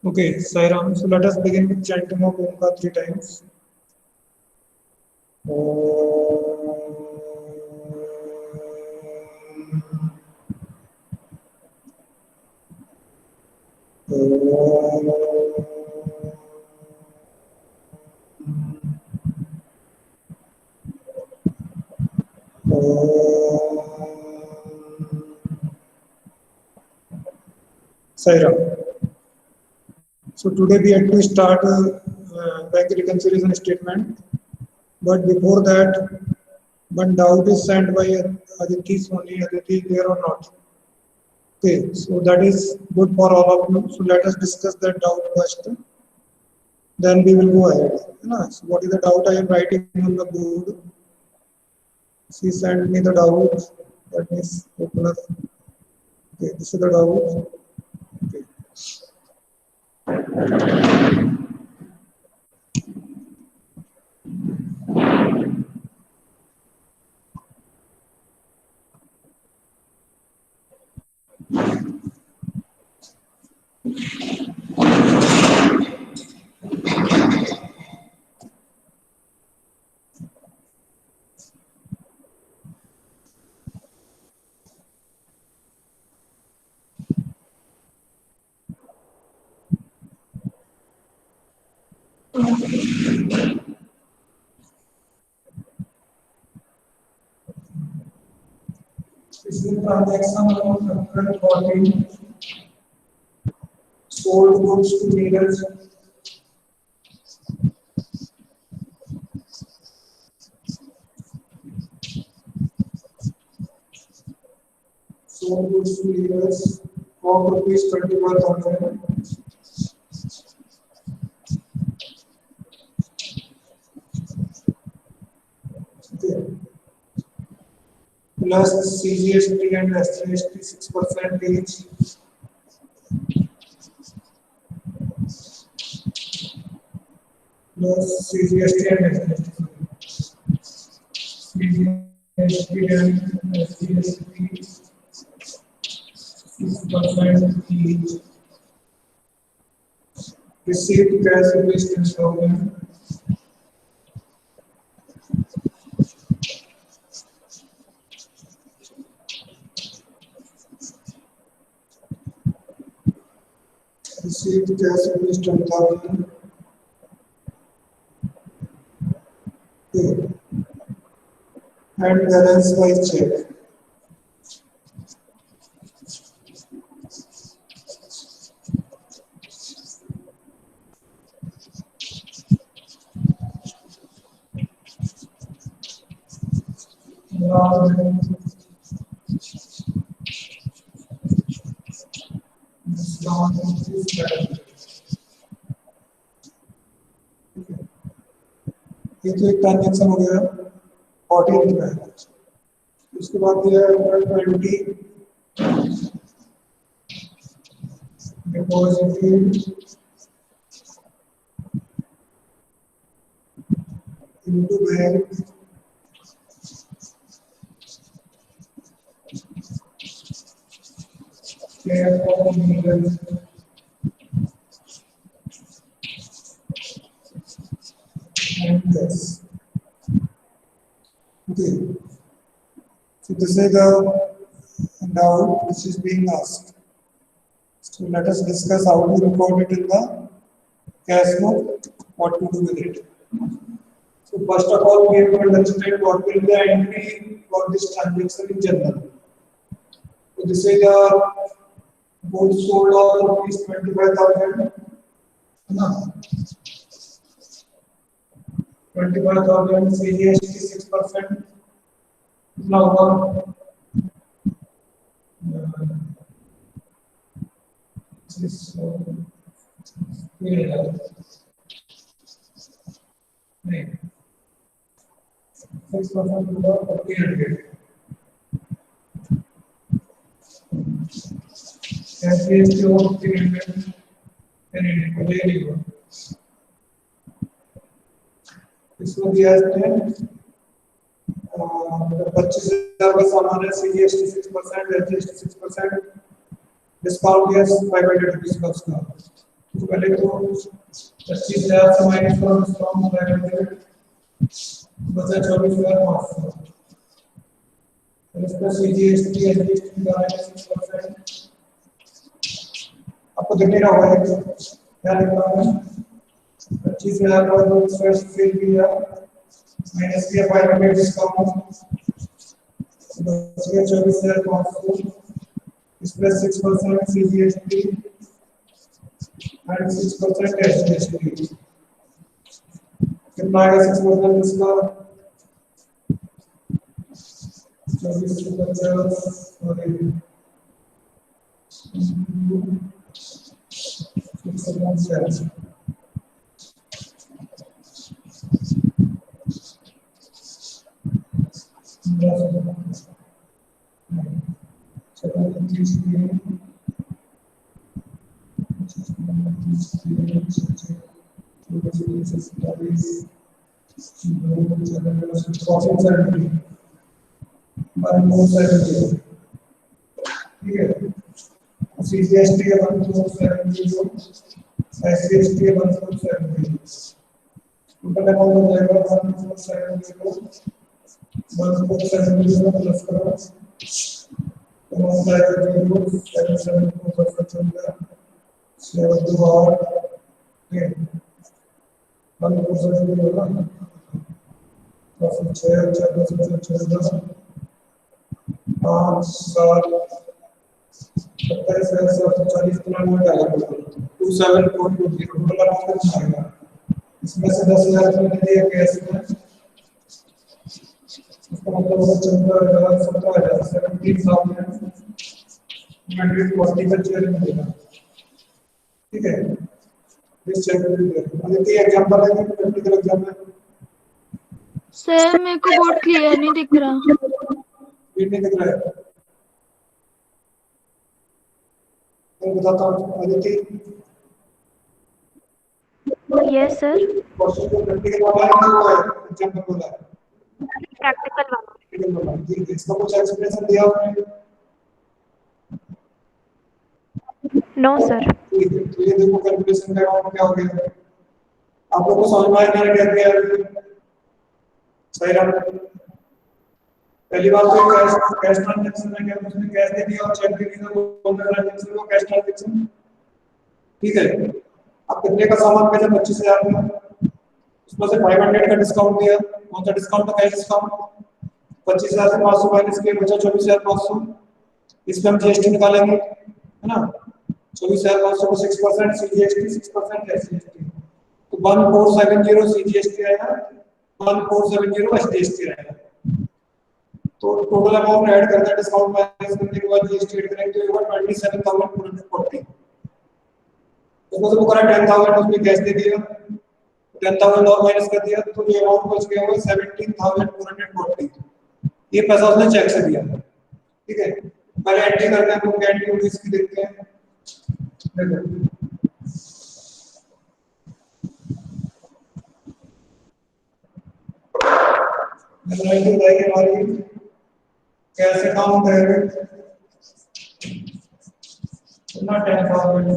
Okay, Sairam. So let us begin with chanting of Omkar 3 times. Sairam. So today we had to start bank reconciliation statement, but before that, one doubt is sent by Aditi Soni. Aditi is there or not? Okay, so that is good for all of you. So let us discuss that doubt first. Then we will go ahead. So what is the doubt I am writing on the board? She sent me the doubt. Let me open up. Okay, this is the doubt. Okay. This is a transaction of 114 sold goods to dealers. Sold goods to dealers for rupees 21,000. Okay. Plus CGST and SGST 6% each. Plus CGST and SGST and SGST 6% each. Received cash rupees 10,000. Received cash rupees 10,000. Okay. And balance by check. ये तो एक transaction हो गया 14 का है। उसके बाद दिया 20 deposit into bank share for legal and this. Okay. So this is the doubt which is being asked. So let us discuss how to record it in the cash flow, what to do with it. So first of all, we have to understand what will be the entry for this transaction in general. So this is the goods sold of rupees 25,000. 25,000 CGST 6%. Now, this नहीं 6% होगा 300. SGST of 300 and ले लीजिए. इसको दिया है 25,000 का सामान है CGST 6% SGST 6% डिस्काउंट दिया 500 रुपीस का उसका तो पहले तो 25,000 से माइनस करो, डिस्काउंट बचा 24,500। इसका सीजीएसटी एसजीएसटी का 6%। आपको दिखने का होगा क्या लिख रहा हूँ, 25,000 का फर्स्ट फिल किया माइनस किया 500 डिस्काउंट, बच गया 24,500। इस प्लस 6% सीजीएसटी and 6% एसजीएसटी। कितना आएगा 6% इसका 24,50 और 6%। ठीक है, सीजीएसटी है 1470, एसजीएसटी है 1470, टोटल अमाउंट हो जाएगा 1470 प्लस करो तो हो जाएगा 0.77 7 2 8 1470 होगा तो 6 14 5 7 2740 किलोमीटर आएगा, 2740 टोटल अमाउंट कितना आएगा। इसमें से 10,000 रुपये दिए कैश में, इसका मतलब होगा 14,000 17,000 17,140 का चेक मिलेगा। ठीक है, इस चेक में देखिए एग्जांपल है प्रैक्टिकल एग्जांपल। सर मेरे को बोर्ड क्लियर नहीं दिख रहा। नहीं दिख रहा है, मैं बताता हूँ अदिति। Yes sir. क्वेश्चन को प्रैक्टिकल वाला है ना, एग्जांपल वाला है, प्रैक्टिकल वाला। ठीक है, इसका कुछ एक्सप्लेनेशन दिया आपने? No sir. ठीक है, तो ये देखो कैलकुलेशन का अमाउंट क्या हो गया, आप लोगों को समझ में आया मैंने क्या किया? सही रहा। पहली बात तो कैश ट्रांजैक्शन में क्या उसने कैश दे दिया और चेक दे दिया, तो कौन सा ट्रांजैक्शन हुआ? Cash transaction. ठीक है, अब कितने का सामान बेचा? 25,000 का, उसमें से 500 का डिस्काउंट दिया। कौन सा डिस्काउंट था? Cash discount. 25,000 से 500 माइनस किया, बचा 24,500। इसमें हम जीएसटी निकालेंगे, है ना। 24,500 को 6% सीजीएसटी 6% एसजीएसटी, तो 1470 सीजीएसटी आएगा, 1470 एसजीएसटी आएगा। तो टोटल अमाउंट ऐड करते हैं, डिस्काउंट माइनस करने के बाद जीएसटी ऐड करेंगे तो ये होगा 27,440। उसमें से वो करा 10,000 उसमें कैश दे दिया, 10,000 और माइनस कर दिया तो ये अमाउंट बच गया होगा 17,440। ये पैसा उसने चेक से दिया। ठीक है, पहले एंट्री करते हैं, तो क्या एंट्री होगी इसकी देखते हैं। देखो एंट्री बताइए हमारी कैसे काम करेंगे। कितना 10,000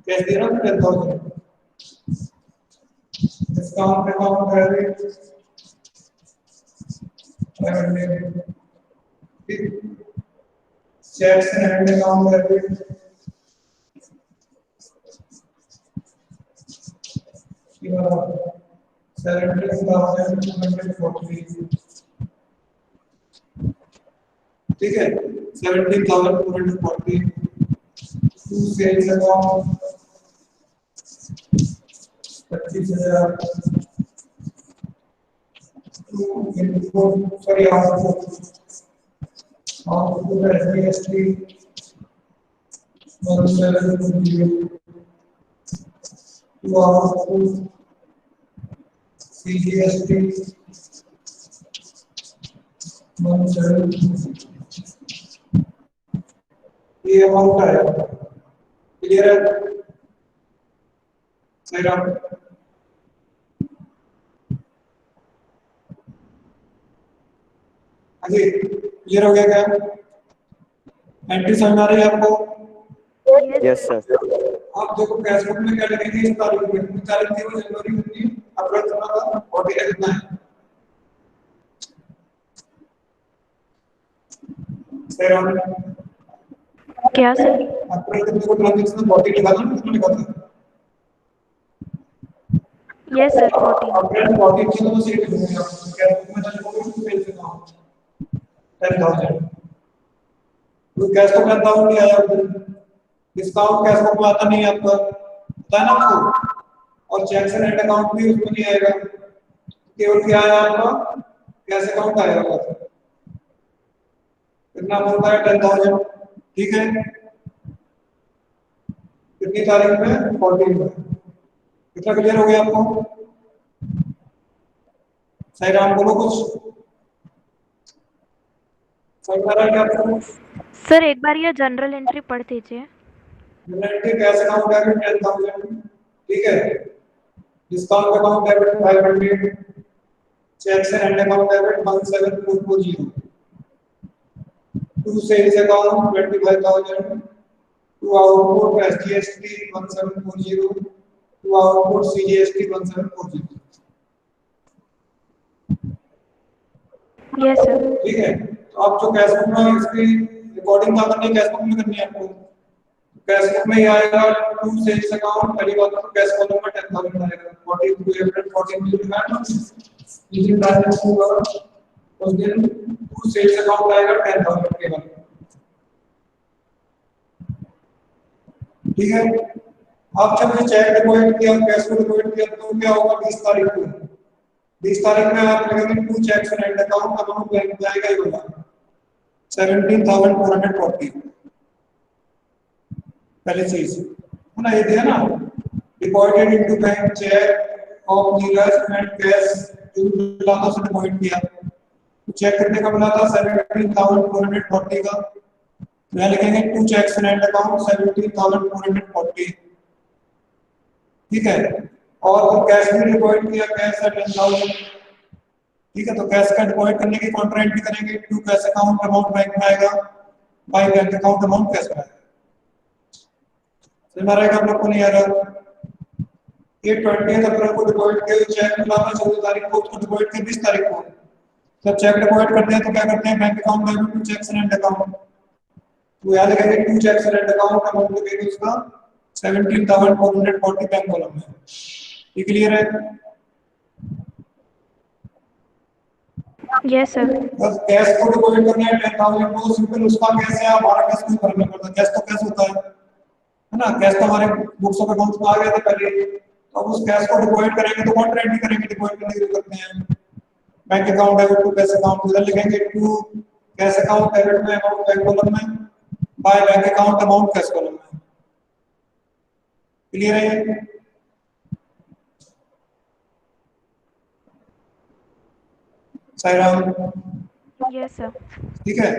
कैश दे रहा हूँ 10,000, डिस्काउंट पे काम करेंगे 500। ठीक, चेक से हैंड में काम करेंगे 17,240। ठीक है, 17,240 to sales account 25,000 to input sorry output SGST 1720 to output CGST 1720। ये अमाउंट है, क्लियर है? सही रहा। अजी क्लियर हो गया क्या? एंट्री समझ आ रही है आपको? Yes sir. आप देखो कैश बुक में क्या लिखेंगे इस तारीख में, कितनी तारीख थी वो, जनवरी 19, अप्रैल कितना था 40 कितना है सर हम क्या सर? अप्रैल कितने को ट्रांजैक्शन 40 लिखा था ना, कितना लिखा था यस सर 14। अप्रैल 40 थी तो सीट लिखेंगे आप कैश बुक में चले जाओगे तो सेल्स अकाउंट 10,000 तो कैश तो 10,000 नहीं आया उधर, डिस्काउंट कैश बुक में आता नहीं है आपका, पता है ना आपको, और चेक्स एंड एंड अकाउंट भी उसमें नहीं आएगा, केवल क्या आया आपका कैश अकाउंट आएगा बस, कितना बोलता है 10,000, ठीक है कितनी तारीख में 14 में, कितना क्लियर हो गया आपको, सही राम बोलो कुछ सही आ रहा है क्या आपको? सर एक बार ये जनरल एंट्री पढ़ दीजिए। जनरल कैश अकाउंट डेबिट 10,000, ठीक है discount account debit 500, cheques and account debit 17,440, to sales account 25,000, to output SGST 1740, to output CGST 1740, yes sir. ठीक है तो आप जो कैश बुक में इसकी रिकॉर्डिंग क्या करनी है, कैश बुक में करनी है आपको, कैश बुक में ही आएगा टू सेल्स अकाउंट, पहली बात तो कैश कॉलम में 10,000 आएगा, 42 अप्रैल 14 में लिखा है ना, इसी ट्रांजैक्शन हुआ उस दिन टू सेल्स अकाउंट आएगा 10,000 के बाद, ठीक है अब जब ये चेक डिपॉजिट किया कैश को डिपॉजिट किया तो क्या होगा 20 तारीख को, 20 तारीख में आप लिखेंगे to cheques and account, amount bank में आएगा ये वाला 17,440, पहले से ही है ना, ये दिया ना deposited into bank cheque of Neeraj and cash, जो मिला था उसने डिपॉजिट किया, तो चेक कितने का मिला था 17,440 का, तो यहाँ लिखेंगे टू चेक्स एंड अकाउंट 17,440, ठीक है और तो कैश भी डिपॉजिट किया, कैश है 10,000, ठीक है तो कैश का डिपॉजिट करने की कॉन्ट्रा एंट्री करेंगे, to cash account amount bank में आएगा, by bank account amount cash में आएगा, समझ आ रहा है आप लोग को नहीं आ रहा, ये 20 अप्रैल को डिपॉजिट किया चेक मिला था 14 तारीख को, उसको डिपॉजिट किया 20 तारीख को, जब चेक डिपॉजिट करते हैं तो क्या करते हैं bank account debit to cheques and account, तो यहाँ लिखेंगे to cheques and account amount लिखेंगे उसका 17,440 बैंक कॉलम में, ये क्लियर है? Yes sir. बस कैश को डिपॉजिट करना है 10,000 को, सिंपल उसका कैश है, हमारा कैश कोई फर्क नहीं पड़ता, कैश तो कैश होता है ना, कैश तो हमारे बुक्स ऑफ अकाउंट्स में आ गया था पहले, तो अब उस कैश को डिपॉजिट करेंगे तो कॉन्ट्रा एंट्री करेंगे, डिपॉजिट करने के लिए करते हैं bank account debit to cash account, उधर लिखेंगे टू कैश अकाउंट डेबिट में अमाउंट बैंक कॉलम में, by bank account amount cash column में, क्लियर है? Sairam yes sir. ठीक है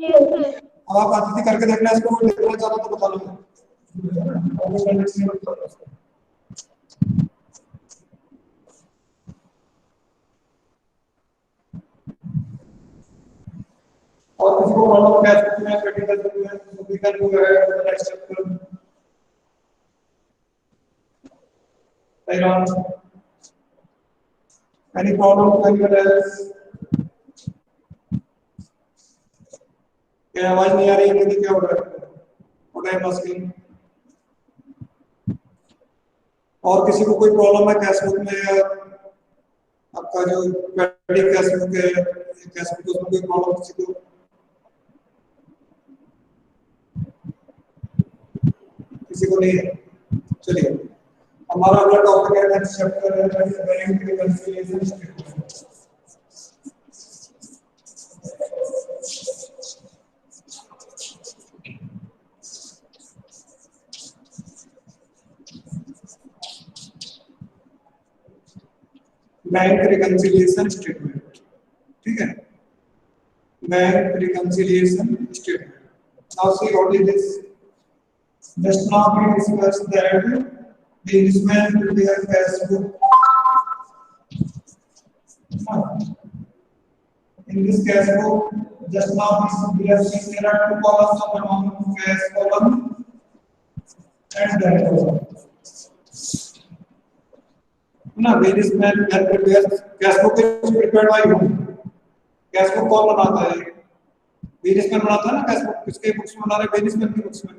यस सर। अब आप आदित्य करके देखना इसको, देखना चाहो तो बता लो, और किसी को प्रॉब्लम कैश बुक में क्रेडिट बुक में तो भी कर वो है next chapter Sairam, any problem anyone else, क्या आवाज नहीं आ रही है मुझे, क्या हो रहा है, व्हाट आई एम आस्किंग, और किसी को कोई प्रॉब्लम है कैश बुक में, या आपका जो क्रेडिट कैश बुक है कैश बुक उसमें कोई प्रॉब्लम किसी को, किसी को नहीं है? चलिए हमारा अगला टॉपिक है नेक्स्ट चैप्टर है bank reconciliation statement, bank reconciliation statement, ठीक है bank reconciliation statement, now see what is this, just now we discussed that the businessman will have cash book, in this cash book just now we have seen there are two columns of amount, cash column and bank column. ना various man prepares cash book is prepared by whom? Cash book कौन बनाता है? Various man बनाता है ना cash book, किसके books में बना रहे? Various man की books में.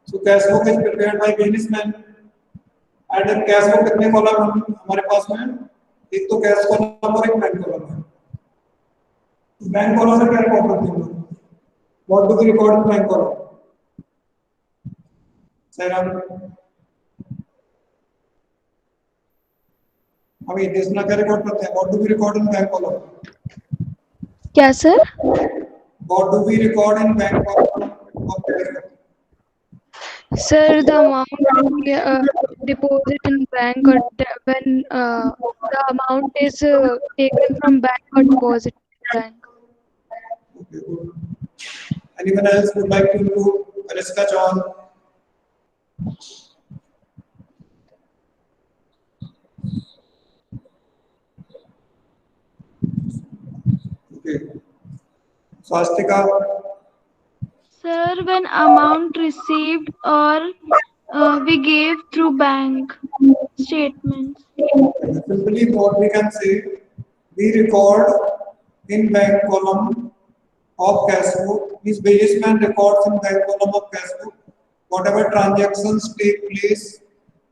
So cash book is prepared by various man. And in cash book कितने कॉलम हमारे पास में? एक तो कैश कॉलम और एक बैंक कॉलम है. बैंक कॉलम में क्या रिकॉर्ड करते हैं? What do we record in bank column? Sairam. अभी इसमें क्या रिकॉर्ड करते हैं? What do we record in bank column? क्या sir? What do we record in bank column? Sir, the amount we deposit in bank or when the amount is taken from bank or deposit in bank. Okay, good. Anyone else would like to do Anushka Chauhan? Okay. Swastika. Sir, when amount received or we gave through bank statements. Simply what we can say, we record in bank column of cash book. This businessman records in bank column of cash book whatever transactions take place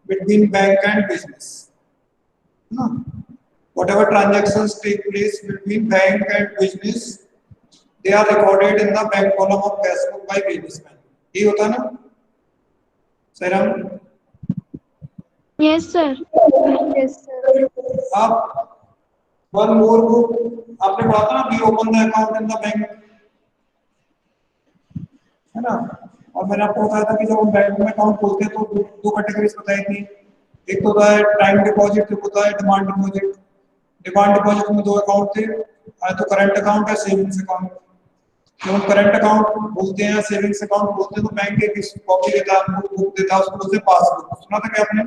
between bank and business. No. Whatever transactions take place between bank and business, they are recorded in the bank column of cash book by businessman. ये होता है ना? Sairam? Yes, sir. Yes, sir. आप one more book आपने पढ़ा था ना? We open the account in the bank, है ना? और मैंने आपको बताया था कि जब हम बैंक में अकाउंट खोलते हैं तो दो कैटेगरीज बताई थी. एक तो होता है टाइम डिपॉजिट, एक होता है डिमांड डिपॉजिट. डिमांड डिपॉजिट में दो अकाउंट थे, तो करंट अकाउंट है, सेविंग्स अकाउंट. जब हम करंट अकाउंट बोलते हैं, सेविंग्स अकाउंट बोलते हैं, तो बैंक एक कॉपी देता है, आपको बुक देता है, उसको बोलते हैं पासबुक. सुना था क्या आपने?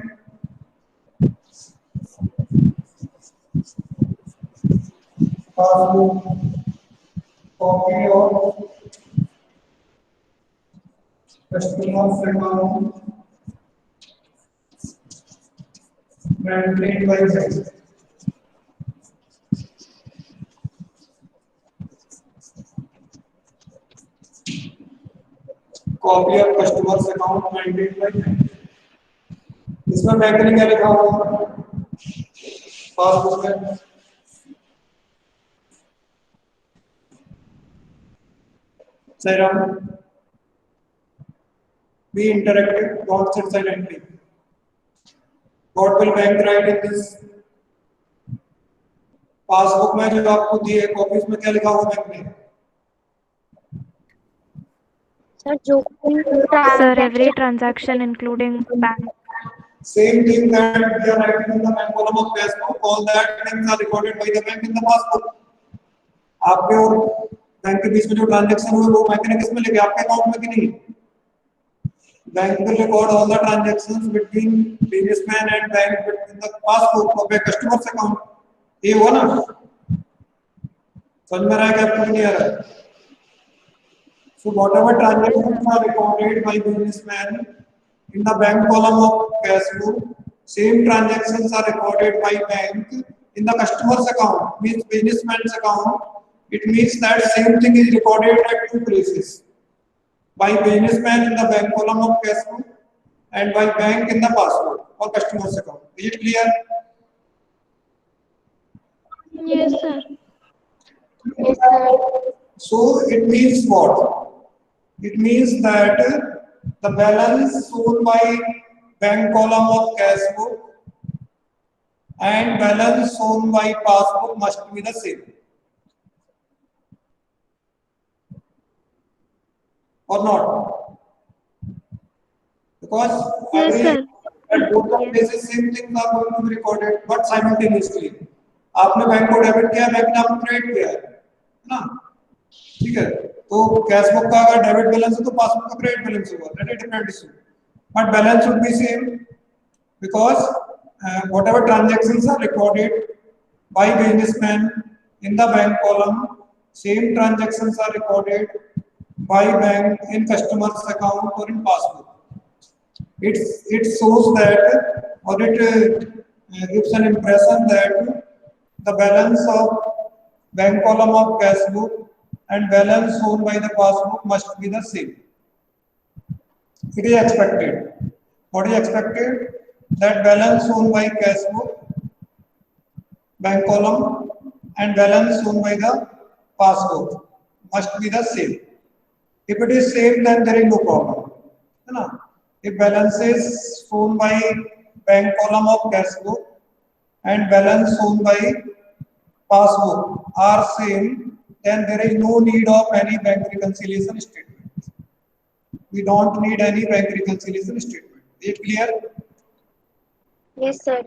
पासबुक कॉपी और customers account maintained by bank. Copy of customers account maintain by bank. इसमें बैंक ने क्या लिखा हुआ पासबुक में? Sairam, be interactive, don't sit silently. What will bank write in this? Passbook में जो आपको दिए कॉपीज में क्या लिखा हुआ बैंक ने? Sir, every transaction including bank. Same thing that we are writing in the bank column of cash book, all that things are recorded by the bank in the passbook. आपके और bank के बीच में जो transaction हुए वो bank ने किस में लिखे? आपके अकाउंट में कि नहीं? Bank will record all the transactions between businessman and bank in the passbook of a customer's account. ये हुआ ना? समझ में आ रहा है कि आपको नहीं आ रहा है? So whatever transactions are recorded by businessman in the bank column of cash book, same transactions are recorded by bank in the customer's account, means businessman's account. It means that same thing is recorded at two places, by businessman in the bank column of cash book and by bank in the passbook or customer's account. Is it clear? Yes, sir. Yes, sir. So it means what? It means that the balance shown by bank column of cash book and balance shown by passbook must be the same. Or not? Because Yes, sir. at both the places same things are going to be recorded, but simultaneously. आपने bank को debit किया, bank ने आपको credit किया, है ना? ठीक है, तो कैश बुक का अगर डेबिट बैलेंस है तो पासबुक का क्रेडिट बैलेंस होगा, that is different issue, but balance should be same because whatever transactions are recorded by businessman in the bank column, same transactions are recorded by bank in customer's account or in passbook. it shows that, or it gives an impression that the balance of bank column of cash book and balance shown by the passbook must be the same. It is expected. What is expected? That balance shown by cash book, bank column, and balance shown by the passbook must be the same. If it is same, then there is no problem. है ना? If balances shown by bank column of cash book and balance shown by passbook are same, then there is no need of any bank reconciliation statement. We don't need any bank reconciliation statement. Is it clear? Yes, sir.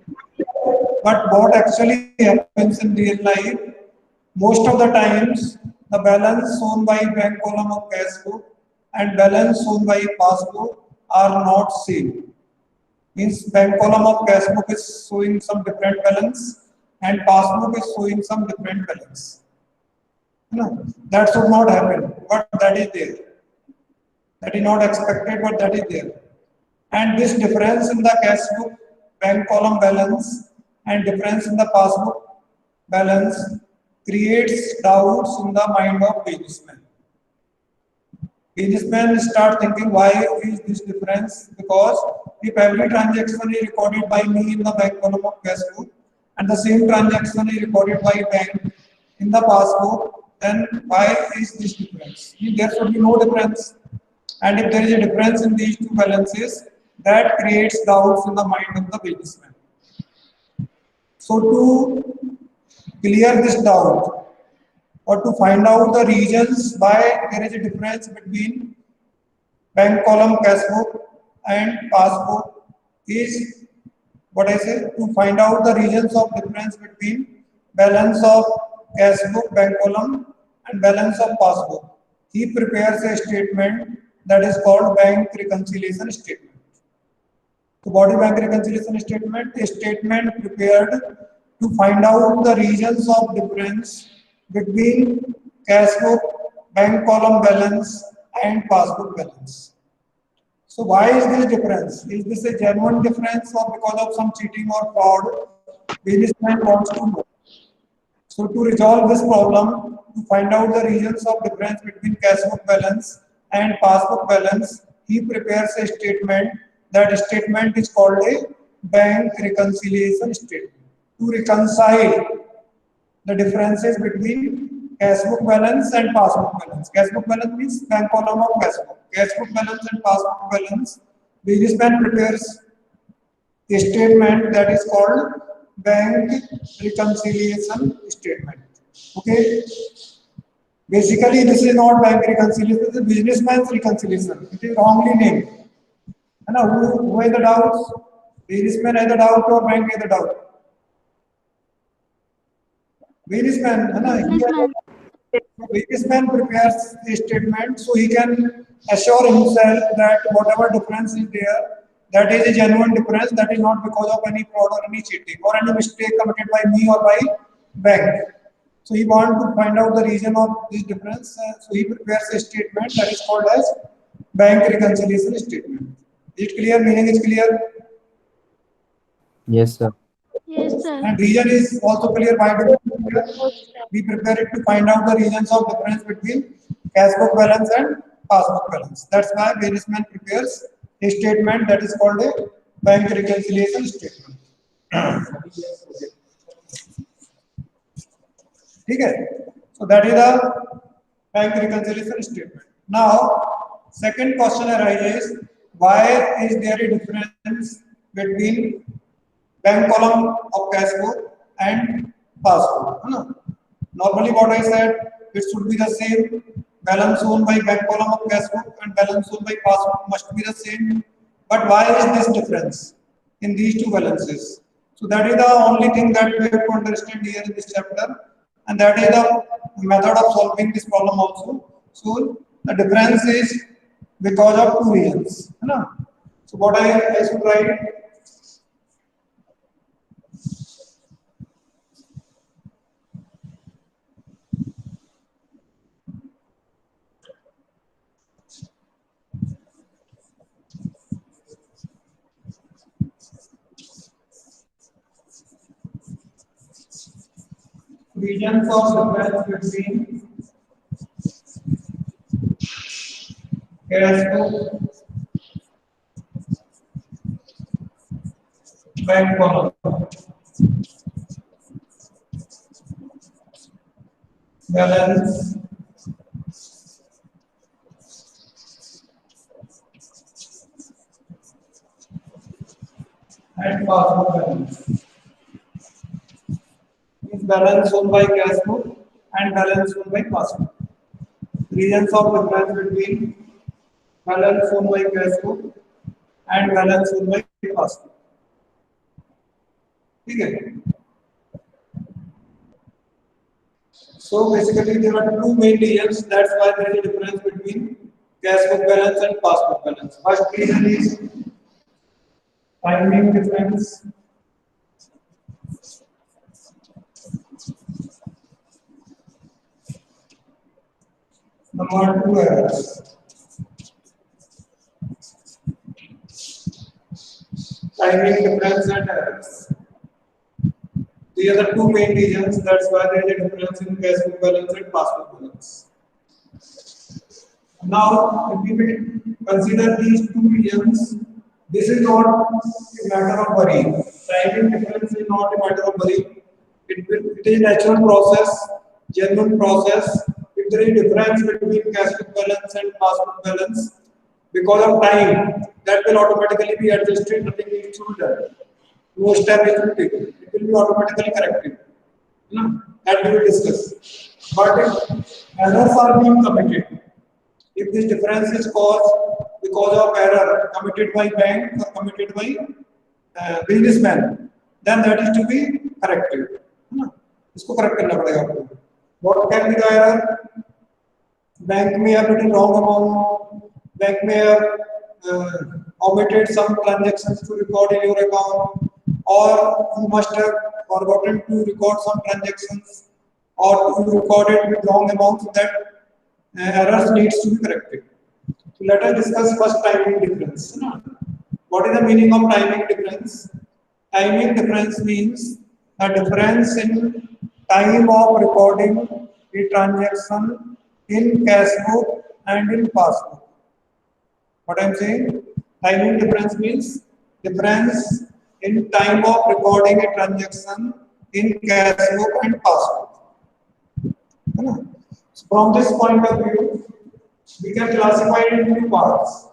But what actually happens in real life, most of the times, the balance shown by bank column of cash book and balance shown by passbook are not same. Means bank column of cash book is showing some different balance and passbook is showing some different balance. No, that should not happen, but that is there. That is not expected, but that is there. And this difference in the cash book bank column balance and difference in the passbook balance creates doubts in the mind of businessman. Businessmen start thinking, why is this difference? Because if every transaction is recorded by me in the bank column of cash book and the same transaction is recorded by bank in the passbook, then why is this difference? There should be no difference. And if there is a difference in these two balances, that creates doubts in the mind of the businessman. So to clear this doubt, or to find out the reasons why there is a difference between bank column cash book and passbook, is what I say, to find out the reasons of difference between balance of cash book bank column and balance of passbook. He prepares a statement that is called bank reconciliation statement. So what is bank reconciliation statement? A statement prepared to find out the reasons of difference between cash book, bank column balance and passbook balance. So why is this difference? Is this a genuine difference or because of some cheating or fraud? Businessman wants to know. So to resolve this problem, to find out the reasons of difference between cash book balance and passbook balance, he prepares a statement. That statement is called a bank reconciliation statement. To reconcile the differences between cash book balance and passbook balance. Cash book balance means bank column of cash book. Cash book balance and passbook balance. Businessman prepares a statement that is called bank reconciliation statement. Okay. Basically, this is not bank reconciliation. This is businessman's reconciliation. It is wrongly named. And now, who has the doubts? Businessman has the doubt or bank has the doubt? Businessman, businessman prepares a statement so he can assure himself that whatever difference is there, that is a genuine difference, that is not because of any fraud or any cheating or any mistake committed by me or by bank. So he wants to find out the reason of this difference. So he prepares a statement that is called as bank reconciliation statement. Is it clear? Meaning is clear? Yes, sir. Yes, sir. And reason is also clear. Why do we prepare it to find out the reasons of difference between cash book balance and passbook balance? That's why businessman prepares a statement that is called a bank reconciliation statement. Okay, so that is the bank reconciliation statement. Now, second question arises: why is there a difference between bank column of cash book and passbook? Normally, what I said, it should be the same. Balance shown by bank column of cash book and balance shown by passbook must be the same. But why is this difference in these two balances? So that is the only thing that we have to understand here in this chapter, and that is the method of solving this problem also. So the difference is because of two reasons. So what I should write? regions of difference between cash book, bank column, balance, and passbook balance. Means balance shown by cash book and balance shown by passbook. Regions of difference between balance shown by cash book and balance shown by passbook. ठीक है? So basically there are two main regions. That's why there is a difference between cash book balance and passbook balance. First reason is timing difference. Number two errors. Timing difference and errors. These are the two main reasons. That's why there is a difference in cash book balance and passbook balance. Now, if we will consider these two regions, this is not a matter of worry. Timing difference is not a matter of worry. It is natural process, genuine process. If there is difference between cash book balance and passbook balance, because of time, that will automatically be adjusted. Nothing needs to be done. No step is taken. It will be automatically corrected. That we will discuss. But if errors are being committed, if this difference is caused because of error committed by bank or committed by businessman, then that is to be corrected. इसको correct करना पड़ेगा आपको. What can be the error? Bank may have written wrong amount. Bank may have omitted some transactions to record in your account. Or you must have forgotten to record some transactions, or you recorded with wrong amounts. That errors needs to be corrected. So let us discuss first timing difference. What is the meaning of timing difference? Timing difference means the difference in time of recording a transaction in cash book and in passbook. What I am saying? Timing difference means difference in time of recording a transaction in cash book and passbook. So from this point of view, we can classify it into two parts.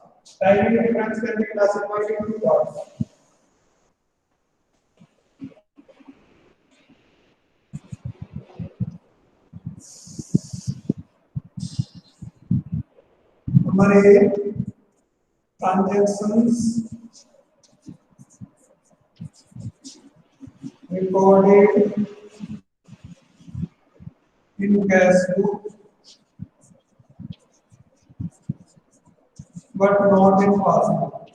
Timing difference can be classified into two parts. Number A, transactions recorded in cash book but not in passbook.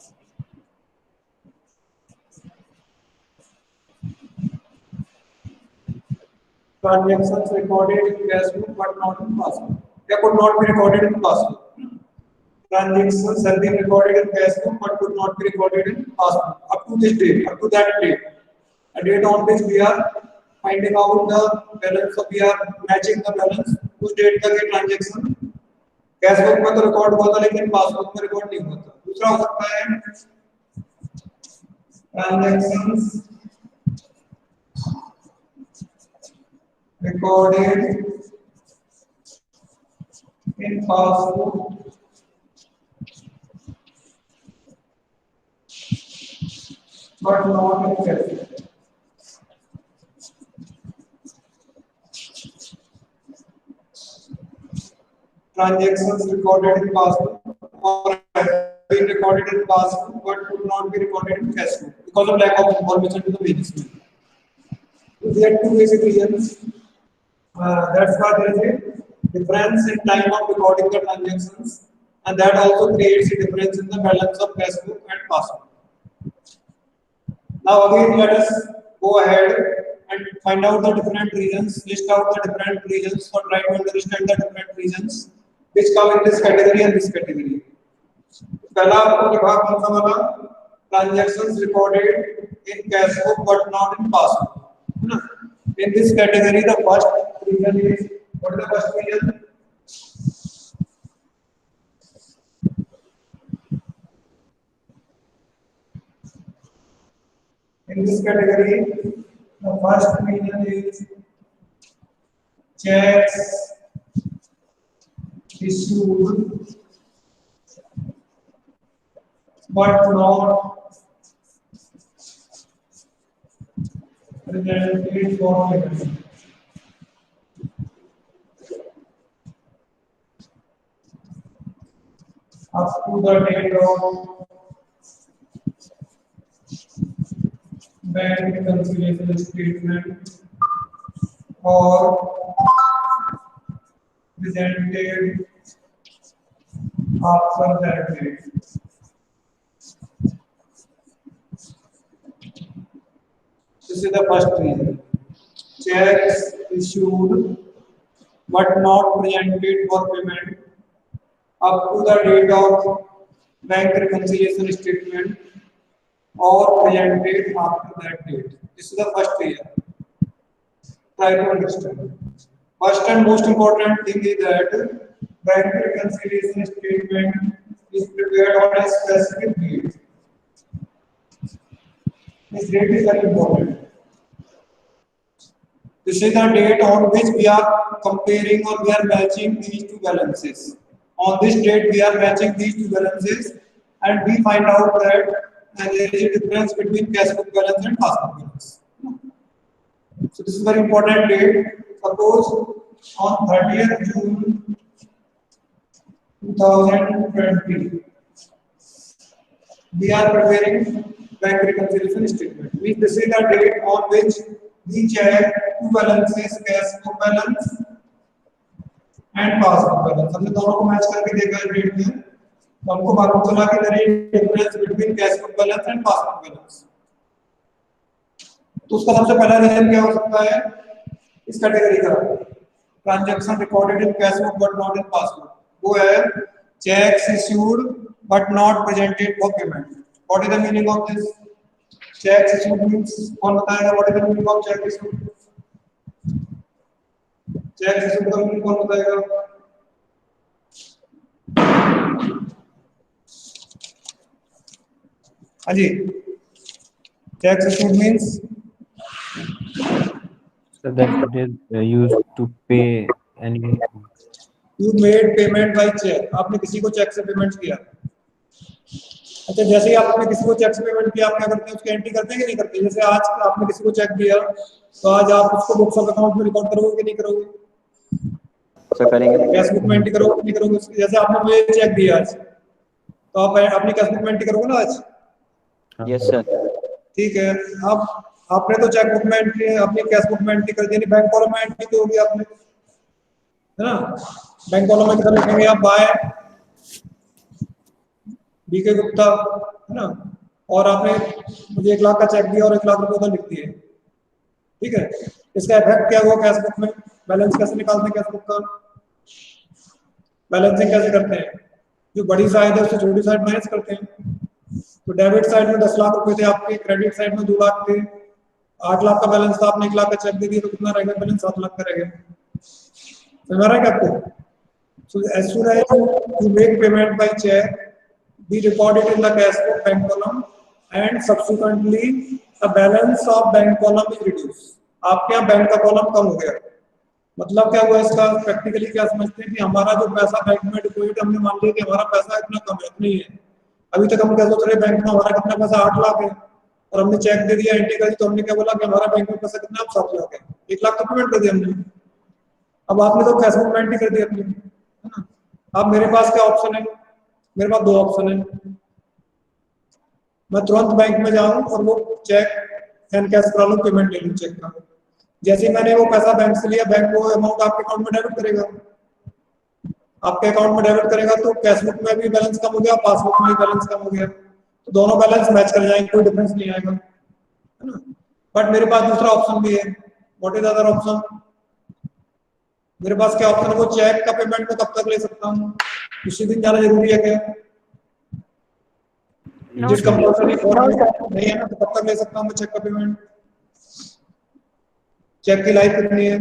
Transactions recorded in cash book but not in passbook. They could not be recorded in passbook. Transactions have been recorded in cash book but could not be recorded in passbook up to this date, up to that date. A date on which we are finding out the balance, so we are matching the balance उस date तक ये transaction cash book में तो record हुआ था लेकिन passbook में record नहीं हुआ था. दूसरा हो सकता है transactions recorded in passbook but not in cash book. Transactions recorded in passbook or have been recorded in passbook but could not be recorded in cash book because of lack of information to the businessman. So there are two basic reasons. That's why there is a difference in time of recording the transactions, and that also creates a difference in the balance of cash book and passbook. Now again, let us go ahead and find out the different regions, list out the different regions, or try to understand the different regions which come in this category and this category. पहला आपको लिखा कौन सा वाला? Transactions recorded in cash book but not in passbook. In this category, the first reason is, what is the first reason? In this category, the first reason is checks issued but not presented for payment. Up to the date of bank reconciliation statement or presented after that date. This is the first reason. Checks issued but not presented for payment up to the date of bank reconciliation statement or presented after that date. This is the first reason. Try to understand. First and most important thing is that bank reconciliation statement is prepared on a specific date. This date is very important. This is the date on which we are comparing or we are matching these two balances. On this date, we are matching these two balances, and we find out that there is a difference between cash book balance and passbook balance. So this is very important date. Suppose on 30th June 2020, we are preparing bank reconciliation statement. Means this is the date on which we check two balances, cash book balance and passbook balance. हमने दोनों को match करके देखा है date में, तो हमको मालूम चला कि there is difference between cash book balance and passbook balance. तो उसका सबसे पहला रीजन क्या हो सकता है इस कैटेगरी का? Transaction recorded in cash book but not in passbook. वो है cheques issued but not presented for payment. What is the meaning of this? Cheques issued means, कौन बताएगा what is the meaning of cheque issued? Cheques issued का meaning कौन बताएगा? हाँ जी, cheques issued means So that it is used to pay any. You made payment by check. आपने किसी को चेक से पेमेंट किया. अच्छा, जैसे ही आपने किसी को चेक से पेमेंट किया, आप क्या करते हैं? उसकी एंट्री करते हैं कि नहीं करते? जैसे आज आपने किसी को चेक दिया, तो आज आप उसको बुक्स ऑफ अकाउंट में रिकॉर्ड करोगे कि नहीं करोगे? सर करेंगे. कैश बुक में एंट्री करोगे कि नहीं करोगे? जैसे आपने मुझे चेक दिया आज, तो आप अपनी कैश बुक में एंट्री करोगे ना आज? Yes sir. ठीक है. अब आपने तो चेक बुक में एंट्री अपनी कैश बुक में एंट्री कर दी, नहीं बैंक कॉलम में एंट्री तो होगी आपने, है ना? बैंक कॉलम में कितना लिखेंगे आप? बाय बीके गुप्ता, है ना? और आपने मुझे 1 लाख का चेक दिया और 1 लाख रुपए उधर लिख दिए. ठीक है. इसका इफेक्ट क्या हुआ कैश बुक में? बैलेंस कैसे निकालते हैं कैश बुक का? बैलेंसिंग कैसे करते हैं? जो बड़ी साइड है उससे छोटी साइड माइनस करते हैं. तो डेबिट साइड में 10 लाख रुपए थे आपके, क्रेडिट साइड में 2 लाख थे, 8 लाख का बैलेंस था, आपने 1 लाख का चेक दे दिया, तो कितना रहेगा बैलेंस? 7 लाख का रहेगा. समझ रहा है क्या आपको? So as soon as you make payment by check, we record it in the cash book bank column, and subsequently the balance of bank column is reduced. आपके यहाँ बैंक का कॉलम कम हो गया. मतलब क्या हुआ इसका? प्रैक्टिकली क्या समझते हैं कि हमारा जो पैसा बैंक में डिपॉजिट, हमने मान लिया कि हमारा पैसा इतना कम है, इतना ही है. अभी तक हम क्या सोच रहे हैं? बैंक में हमारा कितना पैसा? 8 लाख है, और हमने चेक दे दिया, एंट्री कर दी, तो हमने क्या बोला कि हमारा बैंक में पैसा कितना? 7 लाख है. 1 लाख का पेमेंट कर दिया हमने. अब आपने तो कैश बुक में एंट्री कर दी अपनी, है ना? अब मेरे पास क्या ऑप्शन है? मेरे पास 2 ऑप्शन है. मैं तुरंत बैंक में जाऊं और वो चेक एंड कैश करा लूं, पेमेंट ले लूं चेक का. जैसे ही मैंने वो पैसा बैंक से लिया, बैंक वो अमाउंट आपके अकाउंट में डेबिट करेगा. आपके अकाउंट में डेबिट करेगा तो कैश बुक में भी बैलेंस कम हो गया, पासबुक में भी बैलेंस कम हो गया, तो दोनों बैलेंस मैच कर जाएंगे, कोई डिफरेंस नहीं आएगा, है ना? बट मेरे पास दूसरा ऑप्शन भी है. What is other option? मेरे पास क्या ऑप्शन है? वो चेक का पेमेंट में कब तक ले सकता हूँ? उसी दिन जाना जरूरी है क्या? जिस कंपल्सरी नहीं है ना, तो कब तक ले सकता हूँ मैं चेक का पेमेंट? चेक की लाइफ कितनी है?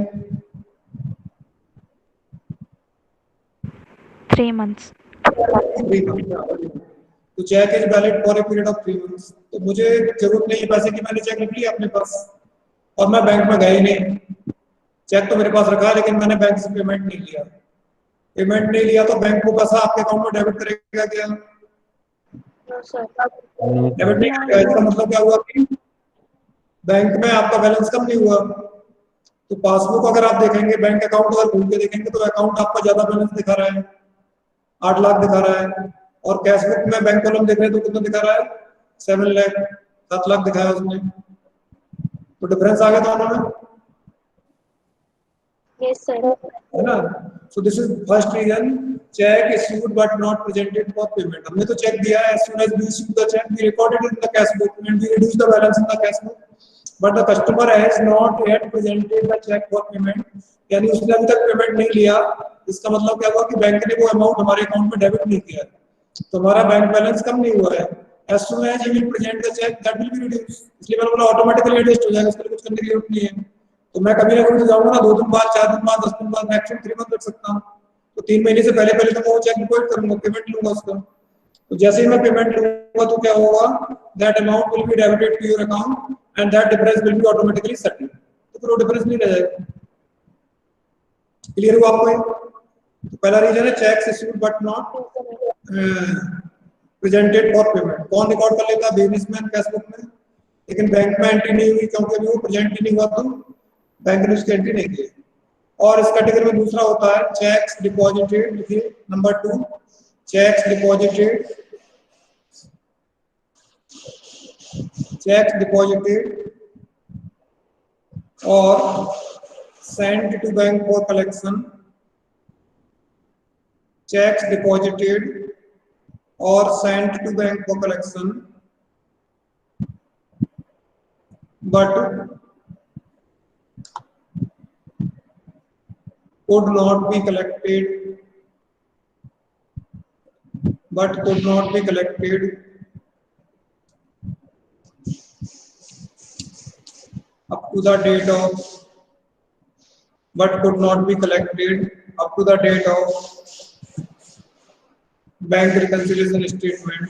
3 months. 3 months. तो cheque is valid for a period of 3 months. तो मुझे जरूरत नहीं है पैसे की, मैंने चेक लिख लिया अपने पास और मैं बैंक में गया ही नहीं, चेक तो मेरे पास रखा है लेकिन मैंने बैंक से पेमेंट नहीं लिया। पेमेंट नहीं लिया तो बैंक को पैसा आपके अकाउंट में डेबिट करेगा क्या? No sir. डेबिट नहीं करेगा। इसका मतलब क्या हुआ कि बैंक में आपका बैलेंस कम नहीं हुआ। तो पासबुक अगर आप देखेंगे, बैंक अकाउंट अगर खोल के देखेंगे तो अकाउंट आपका ज्यादा बैलेंस दिखा रहा है, 8 लाख दिखा रहा है, और कैशबुक में बैंक कॉलम देख रहे हैं तो कितना दिखा रहा है? 7 लाख, 7 लाख दिखाया उसने। तो डिफरेंस आ गया दोनों में, यस सर। है ना? So this is first reason, cheque issued but not presented for payment. हमने तो चेक दिया है, as soon as we issue the check we recorded it in the cash book and we reduce the balance in the cash book, but the customer has not yet presented the check for payment, यानी उसने अभी तक payment नहीं लिया। इसका मतलब क्या हुआ कि बैंक ने वो अमाउंट हमारे अकाउंट में डेबिट नहीं किया, तो हमारा बैंक बैलेंस कम नहीं हुआ है। as soon as you will present the check that will be reduced, इसलिए मैंने बोला ऑटोमेटिकली एडजस्ट हो जाएगा, इसके लिए कुछ करने की जरूरत नहीं है। तो मैं कभी ना कभी जाऊंगा ना, 2 दिन बाद, 4 दिन बाद, 10 दिन बाद, मैक्सिमम 3 मंथ लग सकता हूँ। तो 3 महीने से पहले पहले तो मैं वो चेक डिपॉजिट करूंगा, पेमेंट लूंगा उसका। तो जैसे ही मैं पेमेंट लूंगा तो क्या होगा, that amount will be debited to your account and that difference will be automatically settled. तो फिर वो डिफरेंस नहीं रह जाएगा। क्लियर हुआ आपको? तो पहला रीजन है cheques issued but not presented for payment. कौन रिकॉर्ड कर लेता है? बिजनेसमैन कैशबुक में, लेकिन बैंक में एंट्री नहीं हुई क्योंकि अभी वो प्रेजेंट ही नहीं हुआ, तो बैंक ने उसकी एंट्री नहीं की। और इस कैटेगरी में दूसरा होता है चेक्स डिपॉजिटेड। लिखिए number 2, cheques deposited, cheques deposited और sent to bank for collection, cheques deposited और sent to bank for collection but could not be collected up to the date of bank reconciliation statement,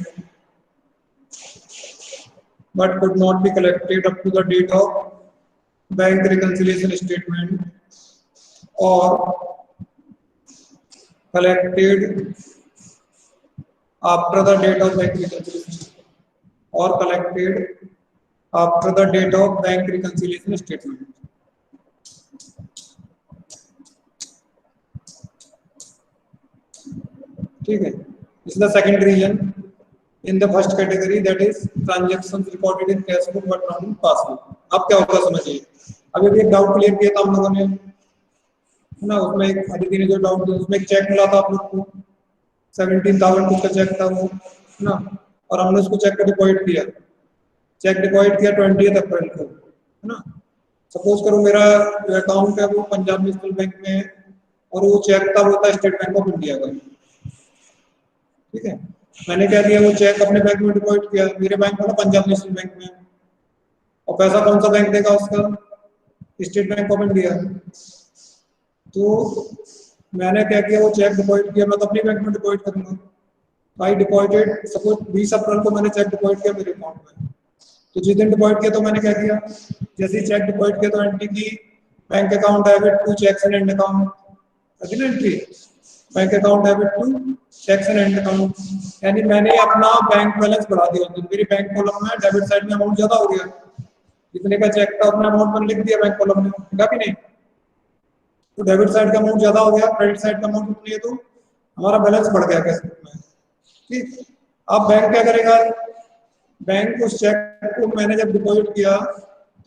but could not be collected up to the date of bank reconciliation statement or collected after the date of bank reconciliation statement, ठीक है। This is the second reason in the first category, that is transactions recorded in cash book but not in passbook. अब क्या होगा समझिए। अभी भी एक doubt clear किया था हम लोगों ने, है ना? उसमें एक अदिति ने जो डाउट दिया, उसमें एक चेक मिला था आप लोग को, 17,000 कुछ का चेक था वो, है ना? और हमने उसको चेक को डिपॉजिट किया। चेक डिपॉजिट किया 20 अप्रैल को, है ना? सपोज करो मेरा जो अकाउंट है वो पंजाब नेशनल बैंक में है और वो चेक था वो था स्टेट बैंक ऑफ इंडिया का, ठीक है। मैंने क्या किया, वो चेक अपने बैंक में डिपॉजिट किया। मेरे बैंक में पंजाब नेशनल बैंक में, और पैसा कौन सा बैंक देगा उसका? State bank of India. तो मैंने क्या किया, वो चेक डिपॉजिट किया, मैं तो अपने बैंक में डिपॉजिट करूंगा। आई डिपॉजिटेड, सपोज 20 अप्रैल को मैंने चेक डिपॉजिट किया मेरे अकाउंट में। तो जिस दिन डिपॉजिट किया तो मैंने क्या किया, जैसे ही चेक डिपॉजिट किया तो एंट्री की bank account debit to cheques and and account, entry bank account debit to cheques and and account, यानी मैंने अपना बैंक बैलेंस बढ़ा दिया। तो मेरी बैंक कॉलम में डेबिट साइड में अमाउंट ज्यादा हो गया, जितने का चेक था अपना अमाउंट मैंने लिख दिया बैंक कॉलम में, लिखा भी नहीं। तो डेबिट साइड का अमाउंट ज्यादा हो गया, क्रेडिट साइड का अमाउंट उतनी है, तो हमारा बैलेंस बढ़ गया कैश बुक में, ठीक। अब बैंक क्या करेगा, बैंक उस चेक को मैंने जब डिपॉजिट किया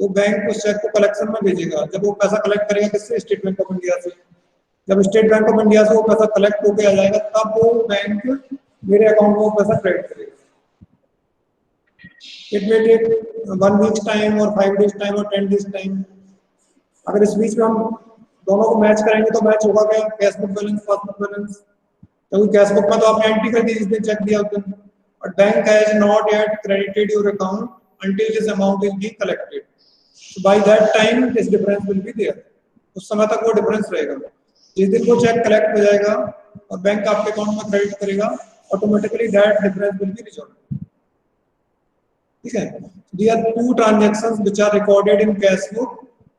तो बैंक उस चेक को कलेक्शन में भेजेगा। जब वो पैसा कलेक्ट करेगा किससे? स्टेट बैंक ऑफ इंडिया से। जब स्टेट बैंक ऑफ इंडिया से वो पैसा कलेक्ट होके आ जाएगा तब वो बैंक मेरे अकाउंट में वो पैसा क्रेडिट करेगा। It may take 1 week time और 5 डेज टाइम और 10 डेज टाइम। अगर इस बीच में हम दोनों को मैच करेंगे तो मैच होगा क्या? Cash book balance, passbook balance. क्योंकि कैश बुक में तो आपने एंट्री कर दी जिस दिन चेक दिया उस दिन, और bank has not yet credited your account until this amount is being collected. So by that time this difference will be there. उस समय तक वो डिफरेंस रहेगा। जिस दिन वो चेक कलेक्ट हो जाएगा और बैंक आपके अकाउंट में क्रेडिट करेगा, automatically that difference will be resolve. ठीक है, there are two transactions which are recorded in cash book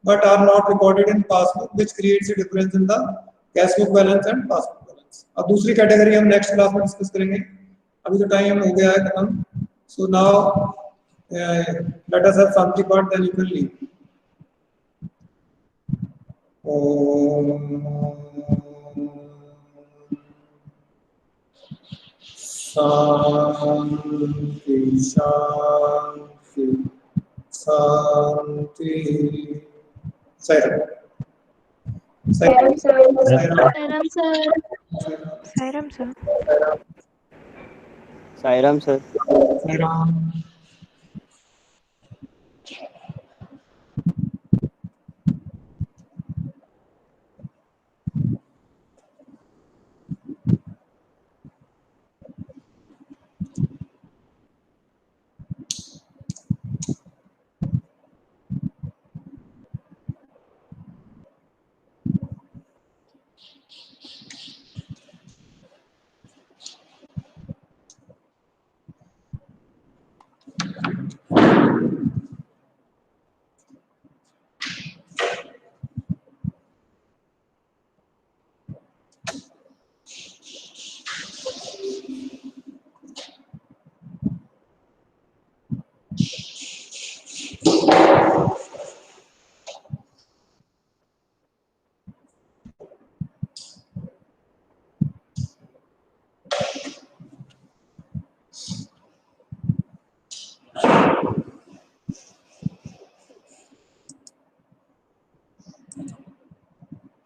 but are not recorded in passbook which creates a difference in the cash book balance and passbook balance. अब दूसरी category हम next class में discuss करेंगे, अभी तो time हो गया है खत्म। So now let us have Santi part, then you can leave. Shanti, Shanti, Shanti. Sairam. Sairam, sir. Sairam sir. Sairam sir. Sairam sir. Sairam.